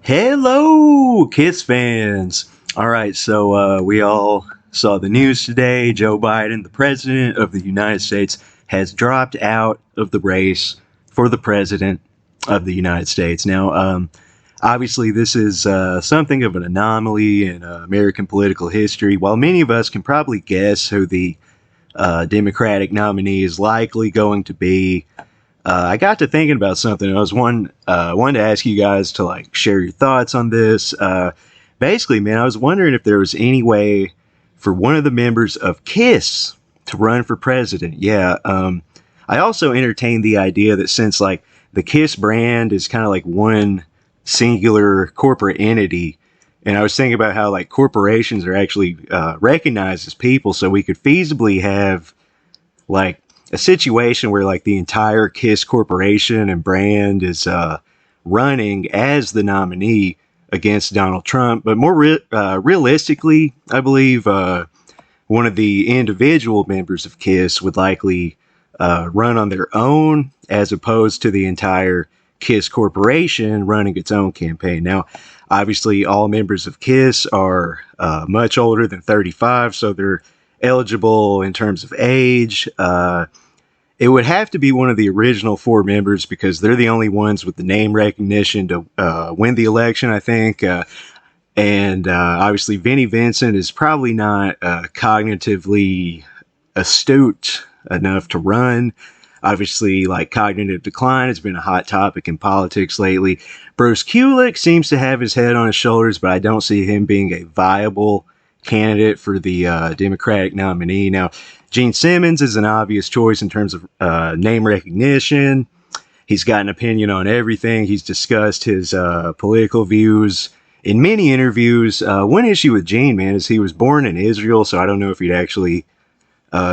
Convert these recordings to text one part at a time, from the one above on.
Hello, Kiss fans. All right, so we all saw the news today. Joe Biden, the president of the United States, has dropped out of the race for the president of the United States. Now, obviously, this is something of an anomaly in American political history. While many of us can probably guess who the Democratic nominee is likely going to be, I got to thinking about something. I was wanted to ask you guys to like share your thoughts on this. Basically, man, I was wondering if there was any way for one of the members of KISS to run for president. Yeah. I also entertained the idea that since like the KISS brand is kind of like one singular corporate entity, and I was thinking about how like corporations are actually recognized as people, so we could feasibly have like a situation where like the entire KISS corporation and brand is running as the nominee against Donald Trump. But more realistically, I believe one of the individual members of KISS would likely run on their own as opposed to the entire KISS corporation running its own campaign. Now, obviously, all members of KISS are much older than 35, so they're eligible in terms of age. It would have to be one of the original four members because they're the only ones with the name recognition to win the election, I think. And obviously, Vinnie Vincent is probably not cognitively astute enough to run. Obviously, like cognitive decline has been a hot topic in politics lately. Bruce Kulick seems to have his head on his shoulders, but I don't see him being a viable candidate for the Democratic nominee. Now, Gene Simmons is an obvious choice in terms of name recognition. He's got an opinion on everything. He's discussed his political views in many interviews. One issue with Gene, man, is he was born in Israel, so I don't know if he'd actually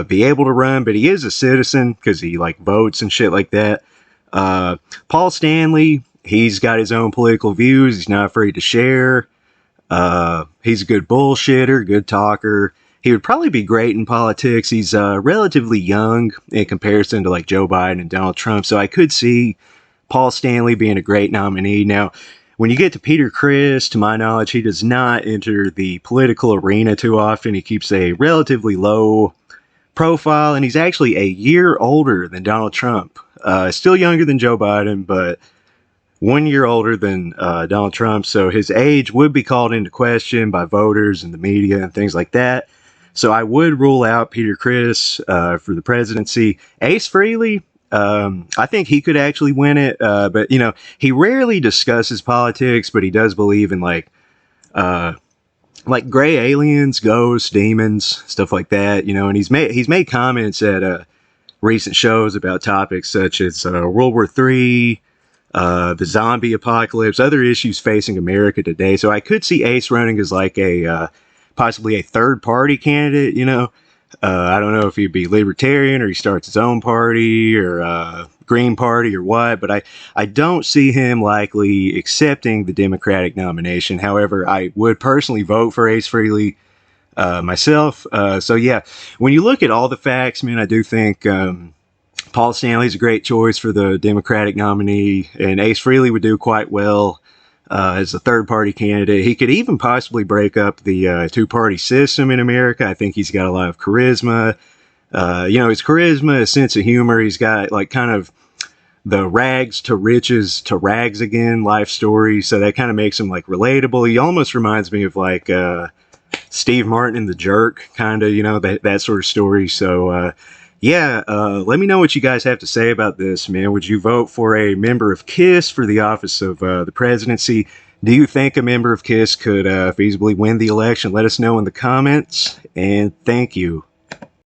be able to run, but he is a citizen because he like votes and shit like that. Paul Stanley, he's got his own political views. He's not afraid to share. He's a good bullshitter, good talker. He would probably be great in politics. He's relatively young in comparison to like Joe Biden and Donald Trump. So I could see Paul Stanley being a great nominee. Now, when you get to Peter Criss, to my knowledge, he does not enter the political arena too often. He keeps a relatively low profile, and he's actually a year older than Donald Trump. Still younger than Joe Biden, but 1 year older than Donald Trump. So his age would be called into question by voters and the media and things like that. So I would rule out Peter Criss for the presidency. Ace Frehley, I think he could actually win it. But, you know, he rarely discusses politics, but he does believe in like gray aliens, ghosts, demons, stuff like that, you know, and he's made comments at recent shows about topics such as World War III, the zombie apocalypse, other issues facing America today. So I could see Ace running as like a possibly a third party candidate, you know. I don't know if he'd be libertarian or he starts his own party or Green Party or what, but I don't see him likely accepting the Democratic nomination. However, I would personally vote for Ace Frehley myself. So yeah, when you look at all the facts, man, I do think Paul Stanley's a great choice for the Democratic nominee, and Ace Frehley would do quite well as a third-party candidate. He could even possibly break up the two-party system in America. I think he's got a lot of charisma. You know, his charisma, his sense of humor. He's got like kind of the rags to riches to rags again life story, so that kind of makes him like relatable. He almost reminds me of like Steve Martin in The Jerk, kind of, you know, that sort of story. So yeah, let me know what you guys have to say about this, man. Would you vote for a member of KISS for the office of the presidency? Do you think a member of KISS could feasibly win the election? Let us know in the comments, and thank you.